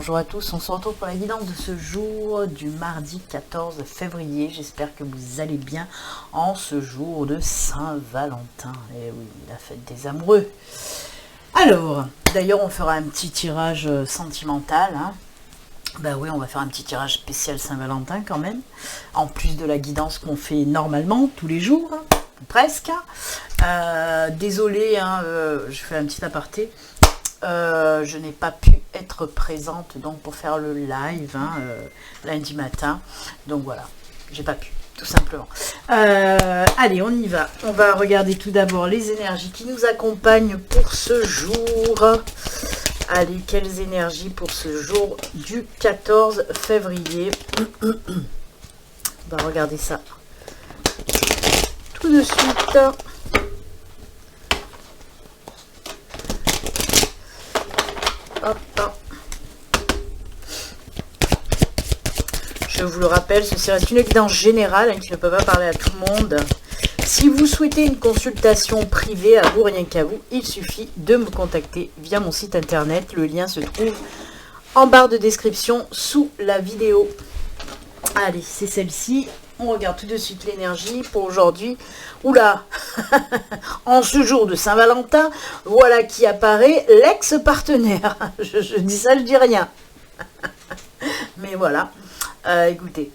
bonjour à tous, on se retrouve pour la guidance de ce jour du mardi 14 février. J'espère que vous allez bien en ce jour de Saint-Valentin. Et oui, la fête des amoureux. Alors, d'ailleurs on fera un petit tirage sentimental. Ben oui, on va faire un petit tirage spécial Saint-Valentin quand même. En plus de la guidance qu'on fait normalement tous les jours, presque. Désolée, je fais un petit aparté. Je n'ai pas pu être présente donc pour faire le live lundi matin, donc voilà, j'ai pas pu tout simplement. Allez, on y va, on va regarder tout d'abord les énergies qui nous accompagnent pour ce jour. Allez, quelles énergies pour ce jour du 14 février. On va regarder ça tout de suite. Hop. Je vous le rappelle, ceci reste une guidance générale qui ne peut pas parler à tout le monde. Si vous souhaitez une consultation privée à vous, rien qu'à vous, il suffit de me contacter via mon site internet. Le lien se trouve en barre de description sous la vidéo. Allez, c'est celle-ci. On regarde tout de suite l'énergie pour aujourd'hui. Oula, en ce jour de Saint-Valentin, voilà qui apparaît l'ex-partenaire. Je dis ça, je dis rien. Mais voilà, écoutez.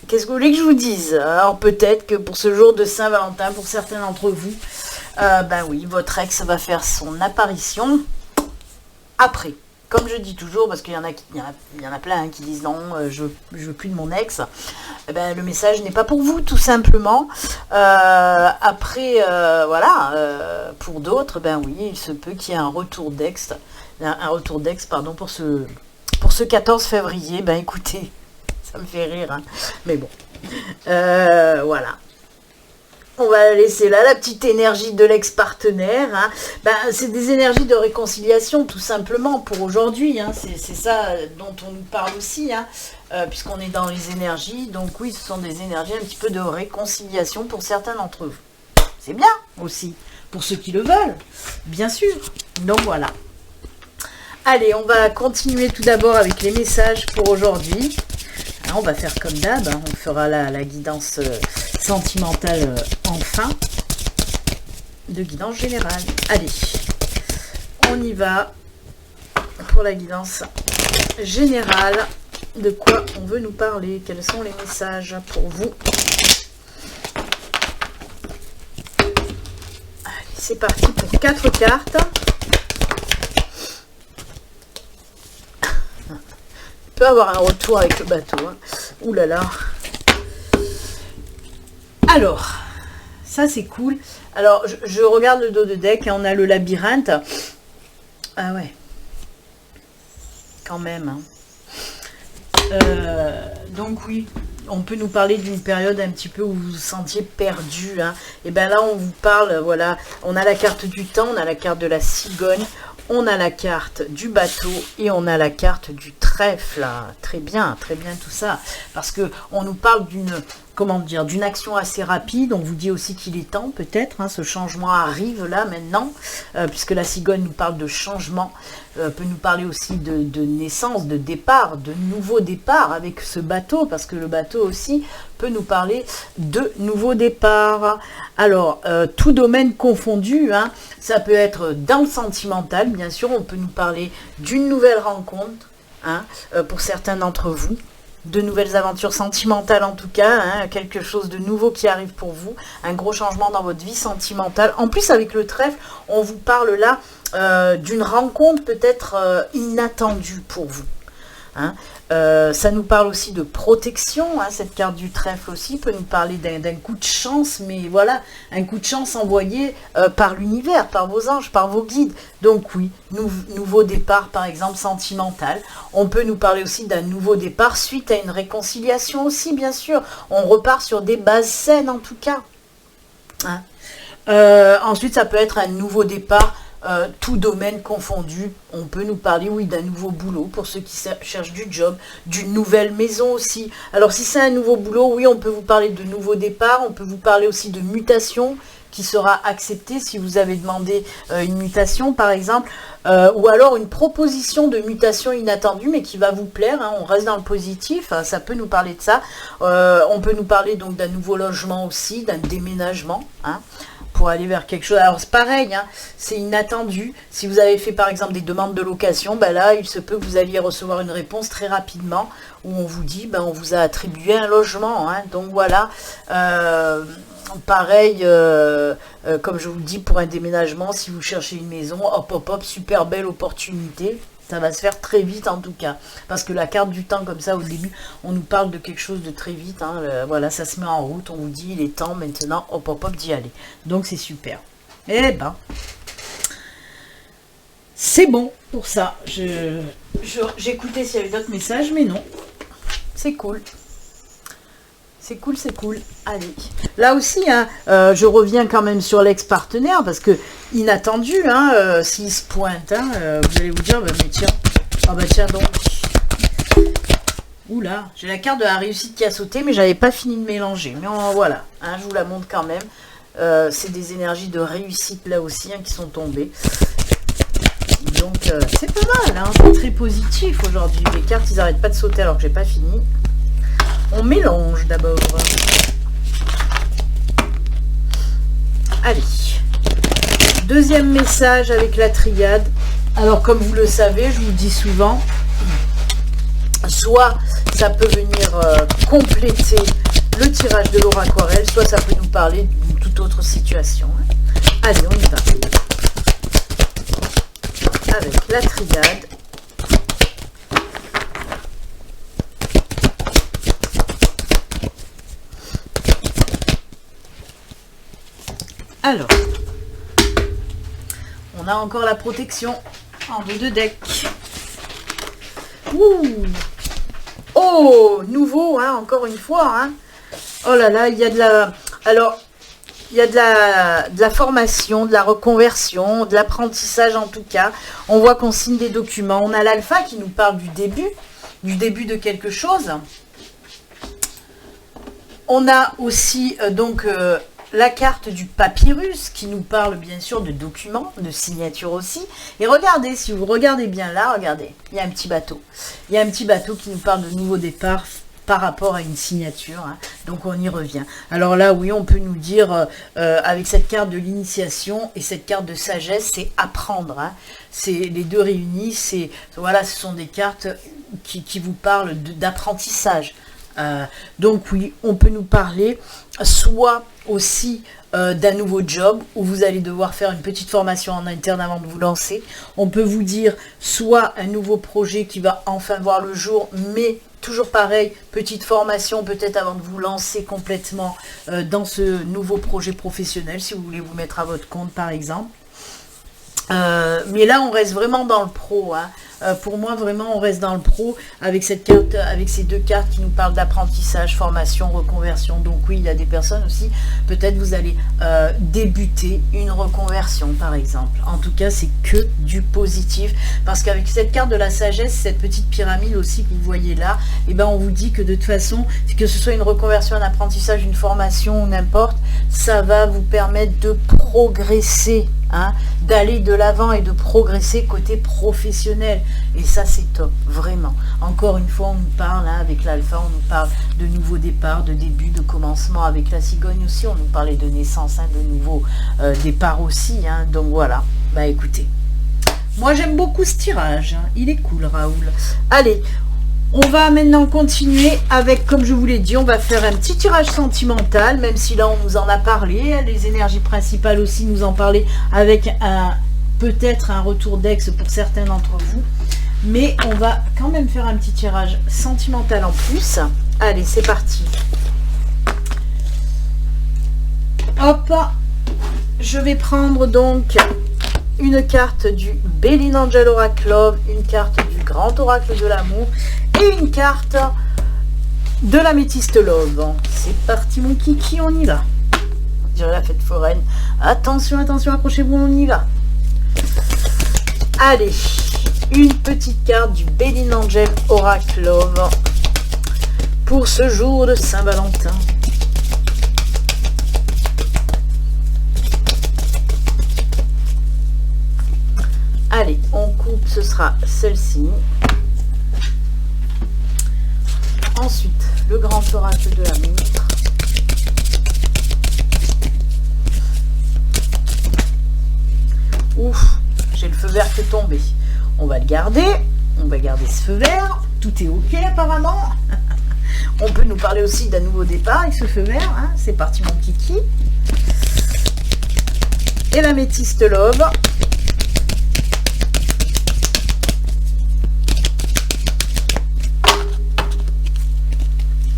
Qu'est-ce que vous voulez que je vous dise? Alors peut-être que pour ce jour de Saint-Valentin, pour certains d'entre vous, ben oui, votre ex va faire son apparition après. Comme je dis toujours, parce qu'il y en a plein qui disent non, je veux plus de mon ex. Eh ben, le message n'est pas pour vous, tout simplement. Après, voilà, pour d'autres, ben oui, il se peut qu'il y ait un retour d'ex, pardon, pour ce 14 février. Ben écoutez, ça me fait rire, mais bon, voilà. On va la laisser là, la petite énergie de l'ex-partenaire. Ben, c'est des énergies de réconciliation, tout simplement, pour aujourd'hui. C'est ça dont on nous parle aussi, puisqu'on est dans les énergies. Donc oui, ce sont des énergies un petit peu de réconciliation pour certains d'entre vous. C'est bien aussi, pour ceux qui le veulent, bien sûr. Donc voilà. Allez, on va continuer tout d'abord avec les messages pour aujourd'hui. On va faire comme d'hab, on fera la guidance sentimentale en fin de guidance générale. Allez, on y va pour la guidance générale. De quoi on veut nous parler? Quels sont les messages pour vous? Allez, c'est parti pour 4 cartes. Avoir un retour avec le bateau. Ouh là là. Alors, ça c'est cool. Alors, je regarde le dos de deck et on a le labyrinthe. Ah ouais. Quand même. Donc oui, on peut nous parler d'une période un petit peu où vous vous sentiez perdu. Et bien là, on vous parle, voilà, on a la carte du temps, on a la carte de la cigogne, on a la carte du bateau et on a la carte du trèfle. Très bien tout ça. Parce que on nous parle d'une action assez rapide. On vous dit aussi qu'il est temps, peut-être. Ce changement arrive là, maintenant. Puisque la cigogne nous parle de changement. Peut nous parler aussi de naissance, de départ, de nouveau départ avec ce bateau. Parce que le bateau aussi peut nous parler de nouveau départ. Alors, tout domaine confondu, ça peut être dans le sentimental, bien sûr, on peut nous parler d'une nouvelle rencontre, pour certains d'entre vous, de nouvelles aventures sentimentales en tout cas, quelque chose de nouveau qui arrive pour vous, un gros changement dans votre vie sentimentale. En plus, avec le trèfle, on vous parle là d'une rencontre peut-être inattendue pour vous. Ça nous parle aussi de protection, cette carte du trèfle aussi peut nous parler d'un coup de chance, mais voilà, un coup de chance envoyé par l'univers, par vos anges, par vos guides. Donc oui, nouveau départ par exemple sentimental. On peut nous parler aussi d'un nouveau départ suite à une réconciliation aussi, bien sûr. On repart sur des bases saines en tout cas. Ensuite, ça peut être un nouveau départ. Tout domaine confondu, on peut nous parler, oui, d'un nouveau boulot pour ceux qui cherchent du job, d'une nouvelle maison aussi. Alors si c'est un nouveau boulot, oui, on peut vous parler de nouveau départ, on peut vous parler aussi de mutation, qui sera acceptée si vous avez demandé une mutation par exemple, ou alors une proposition de mutation inattendue mais qui va vous plaire, hein. On reste dans le positif, hein, ça peut nous parler de ça. On peut nous parler donc d'un nouveau logement aussi, d'un déménagement, hein, pour aller vers quelque chose. Alors c'est pareil, hein, c'est inattendu. Si vous avez fait par exemple des demandes de location, ben là il se peut que vous alliez recevoir une réponse très rapidement où on vous dit ben on vous a attribué un logement, hein. Donc voilà, pareil, comme je vous le dis, pour un déménagement, si vous cherchez une maison, hop hop hop, super belle opportunité. Ça va se faire très vite en tout cas, parce que la carte du temps comme ça au début, on nous parle de quelque chose de très vite, hein. Voilà, ça se met en route, on vous dit il est temps maintenant, hop hop hop, d'y aller. Donc c'est super. Eh ben, c'est bon pour ça. J'écoutais s'il y avait d'autres messages, mais non. C'est cool. C'est cool, c'est cool. Allez. Là aussi, hein, je reviens quand même sur l'ex-partenaire, parce que, inattendu, hein, s'il se pointe, hein, vous allez vous dire, bah, mais tiens, ah bah tiens donc. Oula, j'ai la carte de la réussite qui a sauté, mais j'avais pas fini de mélanger. Mais voilà, hein, je vous la montre quand même. C'est des énergies de réussite là aussi, hein, qui sont tombées. Donc, c'est pas mal, hein, c'est très positif aujourd'hui. Les cartes, ils n'arrêtent pas de sauter alors que j'ai pas fini. On mélange d'abord. Allez. Deuxième message avec la triade. Alors, comme vous le savez, je vous le dis souvent, soit ça peut venir compléter le tirage de l'aura aquarelle, soit ça peut nous parler d'une toute autre situation. Allez, on y va. Avec la triade. Alors, on a encore la protection en dos de deck. Ouh. Oh, nouveau, hein, encore une fois. Hein. Oh là là, il y a de la... Alors, il y a de la formation, de la reconversion, de l'apprentissage en tout cas. On voit qu'on signe des documents. On a l'alpha qui nous parle du début de quelque chose. On a aussi donc la carte du papyrus qui nous parle bien sûr de documents, de signatures aussi. Et regardez, si vous regardez bien là, regardez, il y a un petit bateau. Il y a un petit bateau qui nous parle de nouveau départ par rapport à une signature, hein. Donc on y revient. Alors là, oui, on peut nous dire, avec cette carte de l'initiation et cette carte de sagesse, c'est apprendre, hein. C'est les deux réunis, voilà, ce sont des cartes qui vous parlent d'apprentissage. Donc oui, on peut nous parler soit aussi d'un nouveau job où vous allez devoir faire une petite formation en interne avant de vous lancer. On peut vous dire soit un nouveau projet qui va enfin voir le jour, mais toujours pareil, petite formation peut-être avant de vous lancer complètement dans ce nouveau projet professionnel, si vous voulez vous mettre à votre compte par exemple. Mais là, on reste vraiment dans le pro, hein. Pour moi, vraiment, on reste dans le pro avec cette carte, avec ces deux cartes qui nous parlent d'apprentissage, formation, reconversion. Donc oui, il y a des personnes aussi, peut-être vous allez débuter une reconversion, par exemple. En tout cas, c'est que du positif. Parce qu'avec cette carte de la sagesse, cette petite pyramide aussi que vous voyez là, eh ben, on vous dit que de toute façon, que ce soit une reconversion, un apprentissage, une formation ou n'importe, ça va vous permettre de progresser. Hein, d'aller de l'avant et de progresser côté professionnel. Et ça, c'est top, vraiment. Encore une fois, on nous parle, hein, avec l'alpha, on nous parle de nouveaux départs, de début, de commencement. Avec la cigogne aussi, on nous parlait de naissance, hein, de nouveaux départs aussi. Hein, donc voilà, bah écoutez. Moi, j'aime beaucoup ce tirage. Hein. Il est cool, Raoul. Allez, on va maintenant continuer avec, comme je vous l'ai dit, on va faire un petit tirage sentimental, même si là, on nous en a parlé. Les énergies principales aussi nous en parlaient avec peut-être un retour d'ex pour certains d'entre vous. Mais on va quand même faire un petit tirage sentimental en plus. Allez, c'est parti. Hop, je vais prendre donc une carte du Béline Angel Oracle Love, une carte du Grand Oracle de l'amour et une carte de la Métiste Love. C'est parti mon kiki, on y va. Je dirais la fête foraine. Attention, attention, accrochez-vous, on y va. Allez, une petite carte du Béline Angel Oracle Love pour ce jour de Saint-Valentin. Allez, on coupe, ce sera celle-ci. Ensuite, le grand oracle de l'amour. Ouf, j'ai le feu vert qui est tombé. On va le garder. On va garder ce feu vert. Tout est ok apparemment. On peut nous parler aussi d'un nouveau départ avec ce feu vert. Hein. C'est parti mon kiki. Et l'améthyste love.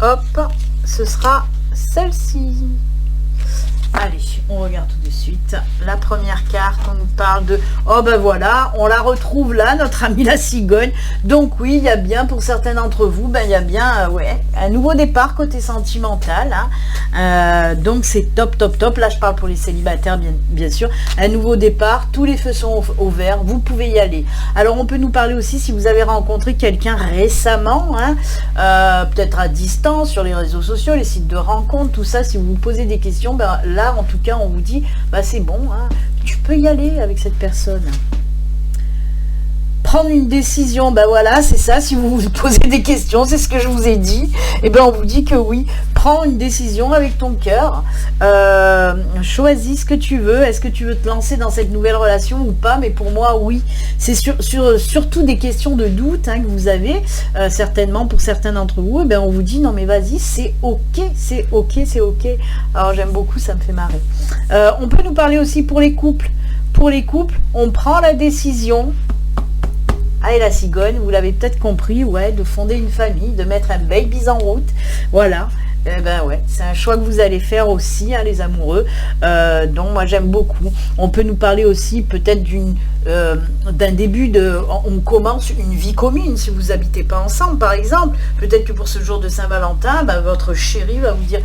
Hop, ce sera celle-ci. Allez, on regarde tout de suite. La première carte, on nous parle de... Oh ben voilà, on la retrouve là, notre amie la cigogne. Donc oui, il y a bien, pour certains d'entre vous, ben il y a bien ouais, un nouveau départ côté sentimental. Hein. Donc c'est top, top, top. Là, je parle pour les célibataires, bien sûr. Un nouveau départ, tous les feux sont au vert, vous pouvez y aller. Alors, on peut nous parler aussi si vous avez rencontré quelqu'un récemment, hein, peut-être à distance, sur les réseaux sociaux, les sites de rencontres, tout ça. Si vous vous posez des questions, ben là, en tout cas, on vous dit, bah c'est bon, hein, tu peux y aller avec cette personne. Prendre une décision, ben voilà, c'est ça, si vous vous posez des questions, c'est ce que je vous ai dit, et ben on vous dit que oui, prends une décision avec ton cœur, choisis ce que tu veux, est-ce que tu veux te lancer dans cette nouvelle relation ou pas, mais pour moi, oui, c'est surtout des questions de doute hein, que vous avez, certainement pour certains d'entre vous, et ben on vous dit, non mais vas-y, c'est ok, c'est ok, c'est ok, alors j'aime beaucoup, ça me fait marrer. On peut nous parler aussi pour les couples, on prend la décision. Ah, et la cigogne, vous l'avez peut-être compris, ouais, de fonder une famille, de mettre un baby en route, voilà. Eh ben ouais, c'est un choix que vous allez faire aussi, hein, les amoureux. Donc moi j'aime beaucoup. On peut nous parler aussi peut-être d'un début de, on commence une vie commune si vous habitez pas ensemble, par exemple. Peut-être que pour ce jour de Saint-Valentin, ben, votre chéri va vous dire,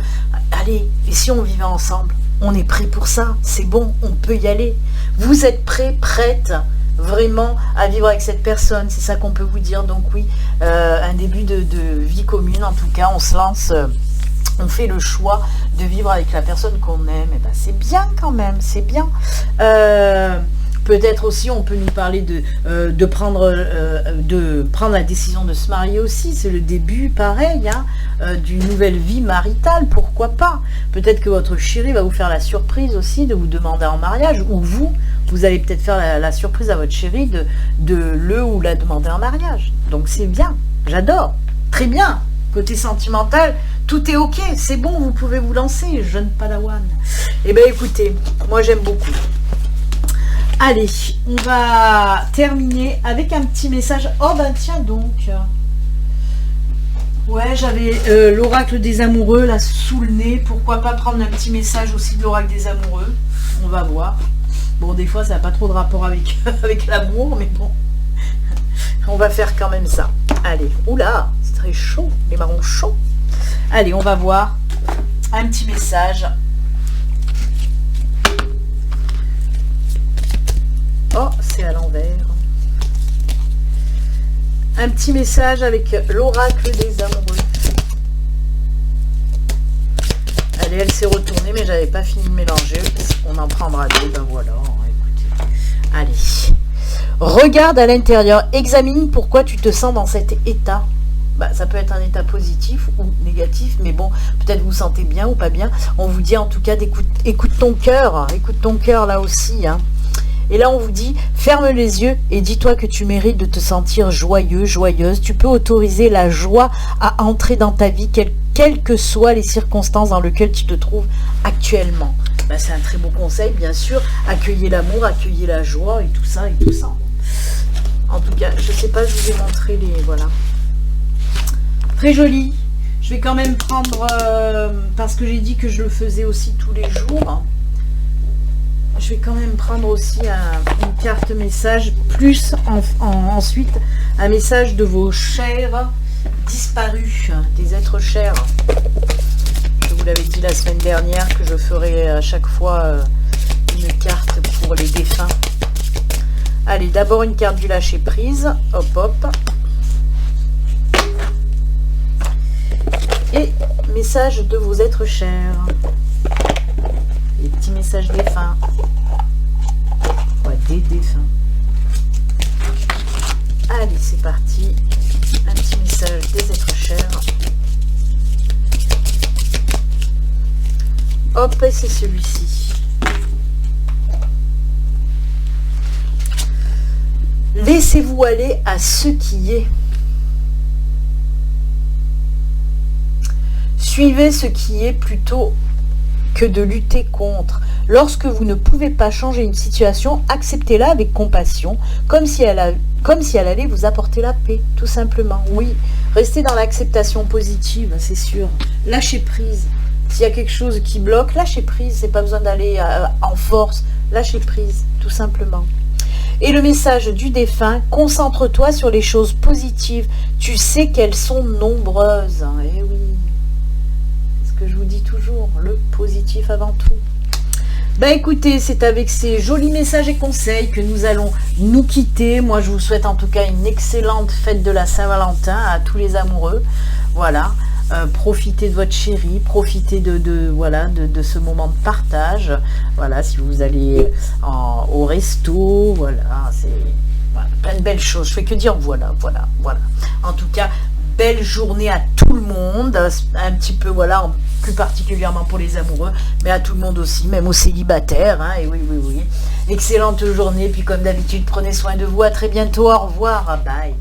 allez, et si on vivait ensemble? On est prêt pour ça, c'est bon, on peut y aller. Vous êtes prêts, prêtes vraiment à vivre avec cette personne, c'est ça qu'on peut vous dire. Donc oui, un début de vie commune, en tout cas, on se lance, on fait le choix de vivre avec la personne qu'on aime, et ben c'est bien quand même, c'est bien. Peut-être aussi, on peut nous parler de prendre la décision de se marier aussi. C'est le début, pareil, hein, d'une nouvelle vie maritale, pourquoi pas. Peut-être que votre chéri va vous faire la surprise aussi de vous demander en mariage, ou vous allez peut-être faire la surprise à votre chéri de le ou la demander en mariage. Donc c'est bien, j'adore, très bien. Côté sentimental, tout est ok, c'est bon, vous pouvez vous lancer, jeune padawan. Eh bien écoutez, moi j'aime beaucoup. Allez, on va terminer avec un petit message. Oh ben tiens donc. Ouais, j'avais l'oracle des amoureux là sous le nez. Pourquoi pas prendre un petit message aussi de l'oracle des amoureux? On va voir. Bon, des fois ça n'a pas trop de rapport avec, avec l'amour, mais bon. On va faire quand même ça. Allez, oula, c'est très chaud, les marrons chauds. Allez, on va voir un petit message. Oh, c'est à l'envers. Un petit message avec l'oracle des amoureux. Allez, elle s'est retournée, mais j'avais pas fini de mélanger. On en prendra deux, ben voilà. Écoutez. Allez. Regarde à l'intérieur, examine pourquoi tu te sens dans cet état. Bah, ça peut être un état positif ou négatif, mais bon, peut-être vous sentez bien ou pas bien. On vous dit en tout cas écoute ton cœur là aussi, hein. Et là, on vous dit, ferme les yeux et dis-toi que tu mérites de te sentir joyeux, joyeuse. Tu peux autoriser la joie à entrer dans ta vie, quelles que soient les circonstances dans lesquelles tu te trouves actuellement. Ben, c'est un très beau conseil, bien sûr. Accueillez l'amour, accueillez la joie et tout ça et tout ça. En tout cas, je ne sais pas, je vous ai montré les... Voilà. Très joli. Je vais quand même prendre... parce que j'ai dit que je le faisais aussi tous les jours. Je vais quand même prendre aussi une carte message, plus ensuite un message de vos chers disparus, des êtres chers. Je vous l'avais dit la semaine dernière que je ferai à chaque fois une carte pour les défunts. Allez, d'abord une carte du lâcher prise, hop hop. Et message de vos êtres chers. Les petits messages défunts. Ouais, des défunts. Allez, c'est parti. Un petit message des êtres chers. Hop, et c'est celui-ci. Laissez-vous aller à ce qui est. Suivez ce qui est plutôt que de lutter contre. Lorsque vous ne pouvez pas changer une situation, acceptez-la avec compassion, comme si elle allait vous apporter la paix, tout simplement. Oui, restez dans l'acceptation positive, c'est sûr. Lâchez prise. S'il y a quelque chose qui bloque, lâchez prise. C'est pas besoin d'aller en force. Lâchez prise, tout simplement. Et le message du défunt, concentre-toi sur les choses positives. Tu sais qu'elles sont nombreuses. Eh oui. C'est ce que je vous dis toujours, le positif avant tout. Ben écoutez, c'est avec ces jolis messages et conseils que nous allons nous quitter. Moi, je vous souhaite en tout cas une excellente fête de la Saint-Valentin à tous les amoureux. Voilà. Profitez de votre chérie, profitez de ce moment de partage. Voilà, si vous allez au resto, voilà, c'est plein de belles choses. Je fais que dire voilà. En tout cas, belle journée à tout le monde, un petit peu, voilà, plus particulièrement pour les amoureux, mais à tout le monde aussi, même aux célibataires, hein, et oui. Excellente journée, puis comme d'habitude, prenez soin de vous, à très bientôt, au revoir, bye.